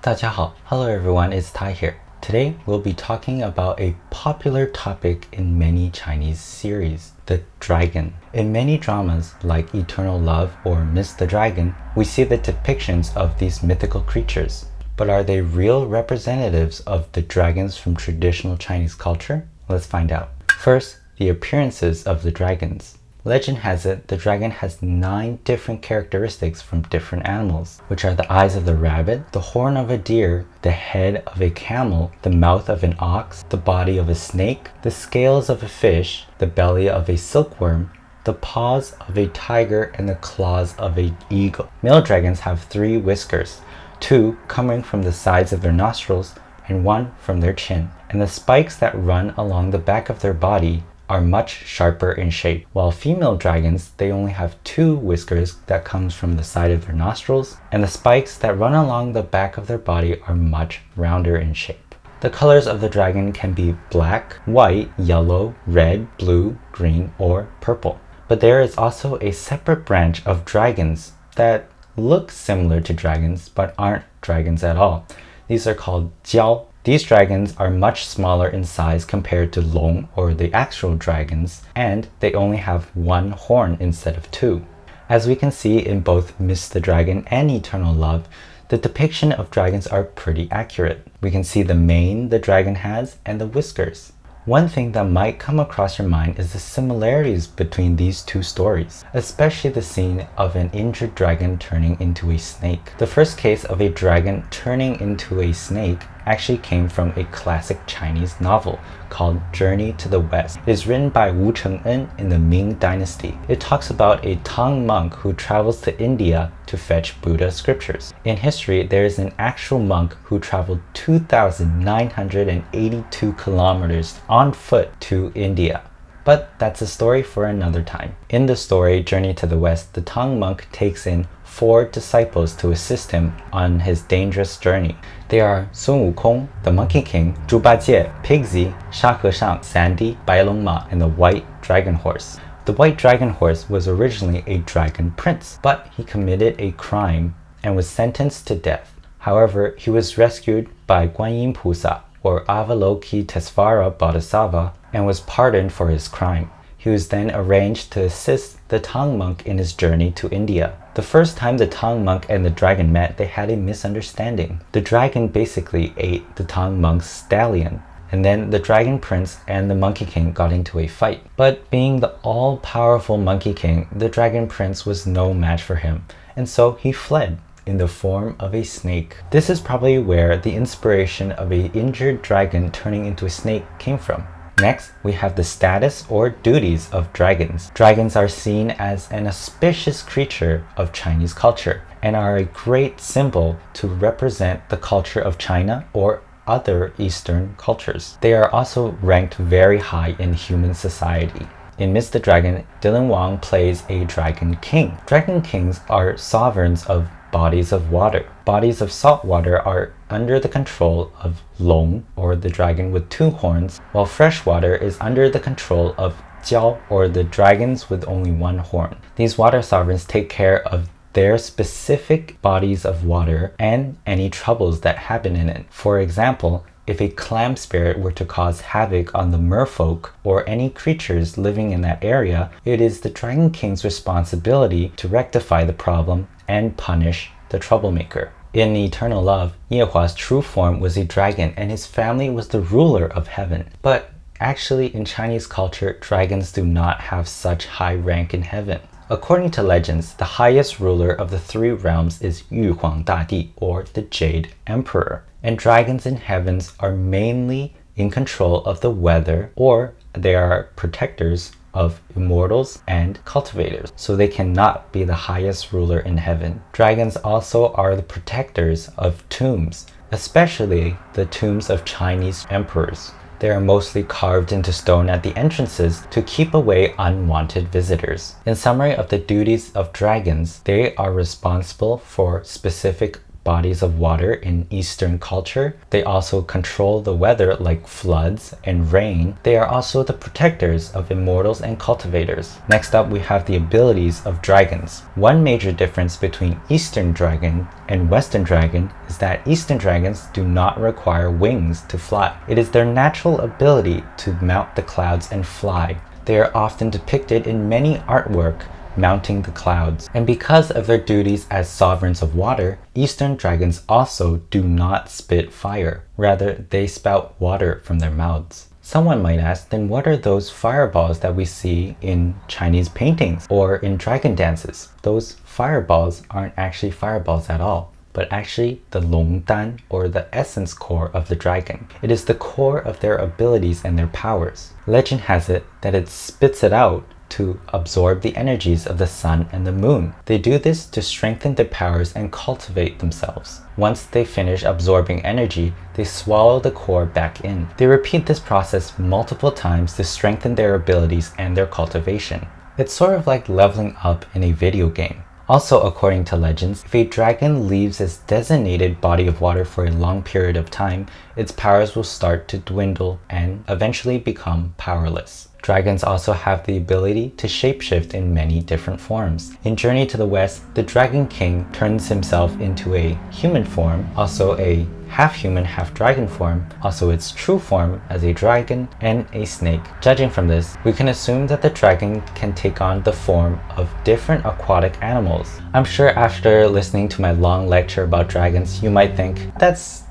大家好. Hello everyone, it's Tai here. Today we'll be talking about a popular topic in many Chinese series, the dragon. In many dramas like Eternal Love or Miss the Dragon, we see the depictions of these mythical creatures. But are they real representatives of the dragons from traditional Chinese culture? Let's find out. First, the appearances of the dragons. Legend has it the dragon has 9 different characteristics from different animals, which are the eyes of the rabbit, the horn of a deer, the head of a camel, the mouth of an ox, the body of a snake, the scales of a fish, the belly of a silkworm, the paws of a tiger, and the claws of an eagle. Male dragons have 3 whiskers, 2 coming from the sides of their nostrils and 1 from their chin, and the spikes that run along the back of their body are much sharper in shape. While female dragons, they only have 2 whiskers that comes from the side of their nostrils, and the spikes that run along the back of their body are much rounder in shape. The colors of the dragon can be black, white, yellow, red, blue, green, or purple. But there is also a separate branch of dragons that look similar to dragons but aren't dragons at all. These are called jiao. These dragons are much smaller in size compared to long or the actual dragons, and they only have 1 horn instead of 2. As we can see in both Miss the Dragon and Eternal Love, the depiction of dragons are pretty accurate. We can see the mane the dragon has and the whiskers. One thing that might come across your mind is the similarities between these 2 stories, especially the scene of an injured dragon turning into a snake. The first case of a dragon turning into a snake actually came from a classic Chinese novel called Journey to the West. It is written by Wu Cheng'en in the Ming Dynasty. It talks about a Tang monk who travels to India to fetch Buddha scriptures. In history, there is an actual monk who traveled 2,982 kilometers on foot to India. But that's a story for another time. In the story Journey to the West, the Tang monk takes in 4 disciples to assist him on his dangerous journey. They are Sun Wukong, the Monkey King, Zhu Bajie, Pigsy, Sha Heshang, Sandy, Bai Long Ma, and the White Dragon Horse. The White Dragon Horse was originally a dragon prince, but he committed a crime and was sentenced to death. However, he was rescued by Guanyin Pusa, or Avalokitesvara Bodhisattva, and was pardoned for his crime. He was then arranged to assist the Tang monk in his journey to India. The first time the Tang monk and the dragon met, they had a misunderstanding. The dragon basically ate the Tang monk's stallion, and then the Dragon Prince and the Monkey King got into a fight. But being the all-powerful Monkey King, the Dragon Prince was no match for him, and so he fled in the form of a snake. This is probably where the inspiration of an injured dragon turning into a snake came from. Next, we have the status or duties of dragons. Dragons are seen as an auspicious creature of Chinese culture and are a great symbol to represent the culture of China or other Eastern cultures. They are also ranked very high in human society. In Miss the Dragon, Dylan Wong plays a Dragon King. Dragon Kings are sovereigns of bodies of water. Bodies of salt water are under the control of Long, or the dragon with 2 horns, while fresh water is under the control of Jiao, or the dragons with only 1 horn. These water sovereigns take care of their specific bodies of water and any troubles that happen in it. For example, if a clam spirit were to cause havoc on the merfolk or any creatures living in that area, it is the Dragon King's responsibility to rectify the problem and punish the troublemaker. In Eternal Love, Ye Hua's true form was a dragon and his family was the ruler of heaven. But actually in Chinese culture, dragons do not have such high rank in heaven. According to legends, the highest ruler of the 3 realms is Yu Huang Dadi, or the Jade Emperor. And dragons in heavens are mainly in control of the weather, or they are protectors of immortals and cultivators, so they cannot be the highest ruler in heaven. Dragons also are the protectors of tombs, especially the tombs of Chinese emperors. They are mostly carved into stone at the entrances to keep away unwanted visitors. In summary of the duties of dragons, they are responsible for specific bodies of water in Eastern culture. They also control the weather like floods and rain. They are also the protectors of immortals and cultivators. Next up, we have the abilities of dragons. One major difference between Eastern dragon and Western dragon is that Eastern dragons do not require wings to fly. It is their natural ability to mount the clouds and fly. They are often depicted in many artwork mounting the clouds. And because of their duties as sovereigns of water, Eastern dragons also do not spit fire. Rather, they spout water from their mouths. Someone might ask, then what are those fireballs that we see in Chinese paintings or in dragon dances? Those fireballs aren't actually fireballs at all, but actually the Longdan, or the essence core of the dragon. It is the core of their abilities and their powers. Legend has it that it spits it out to absorb the energies of the sun and the moon. They do this to strengthen their powers and cultivate themselves. Once they finish absorbing energy, they swallow the core back in. They repeat this process multiple times to strengthen their abilities and their cultivation. It's sort of like leveling up in a video game. Also, according to legends, if a dragon leaves its designated body of water for a long period of time, its powers will start to dwindle and eventually become powerless. Dragons also have the ability to shapeshift in many different forms. In Journey to the West, the Dragon King turns himself into a human form, also a half-human, half-dragon form, also its true form as a dragon and a snake. Judging from this, we can assume that the dragon can take on the form of different aquatic animals. I'm sure after listening to my long lecture about dragons, you might think, that's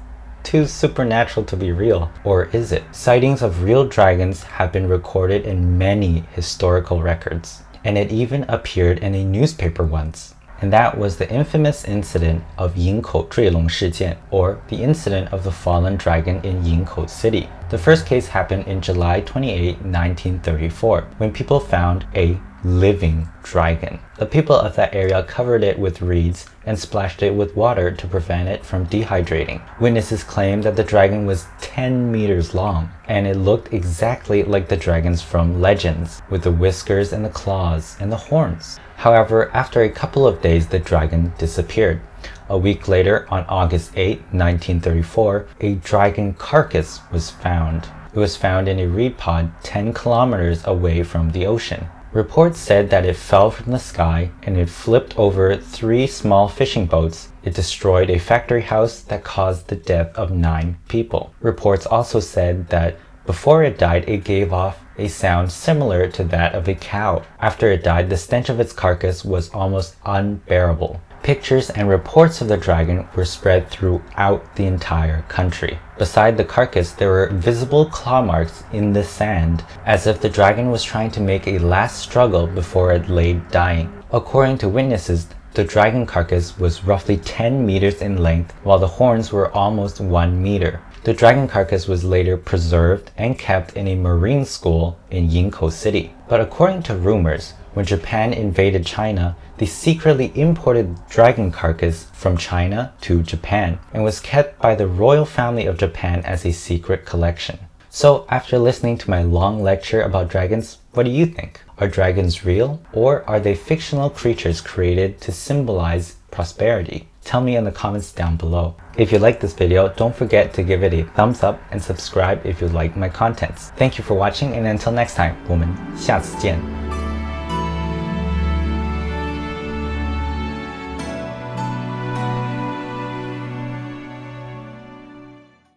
too supernatural to be real. Or is it? Sightings of real dragons have been recorded in many historical records, and it even appeared in a newspaper once. And that was the infamous incident of Yingkou 坠龙事件, or the incident of the fallen dragon in Yingkou City. The first case happened in July 28, 1934, when people found a living dragon. The people of that area covered it with reeds and splashed it with water to prevent it from dehydrating. Witnesses claimed that the dragon was 10 meters long, and it looked exactly like the dragons from legends, with the whiskers and the claws and the horns. However, after a couple of days, the dragon disappeared. A week later, on August 8, 1934, a dragon carcass was found. It was found in a reed pod 10 kilometers away from the ocean. Reports said that it fell from the sky and it flipped over 3 small fishing boats. It destroyed a factory house that caused the death of 9 people. Reports also said that before it died, it gave off a sound similar to that of a cow. After it died, the stench of its carcass was almost unbearable. Pictures and reports of the dragon were spread throughout the entire country. Beside the carcass, there were visible claw marks in the sand, as if the dragon was trying to make a last struggle before it lay dying. According to witnesses, the dragon carcass was roughly 10 meters in length, while the horns were almost 1 meter. The dragon carcass was later preserved and kept in a marine school in Yingkou City. But according to rumors, when Japan invaded China, they secretly imported dragon carcass from China to Japan and was kept by the royal family of Japan as a secret collection. So after listening to my long lecture about dragons, what do you think? Are dragons real, or are they fictional creatures created to symbolize prosperity? Tell me in the comments down below. If you like this video, don't forget to give it a thumbs up and subscribe if you like my contents. Thank you for watching, and until next time, 我们下次见。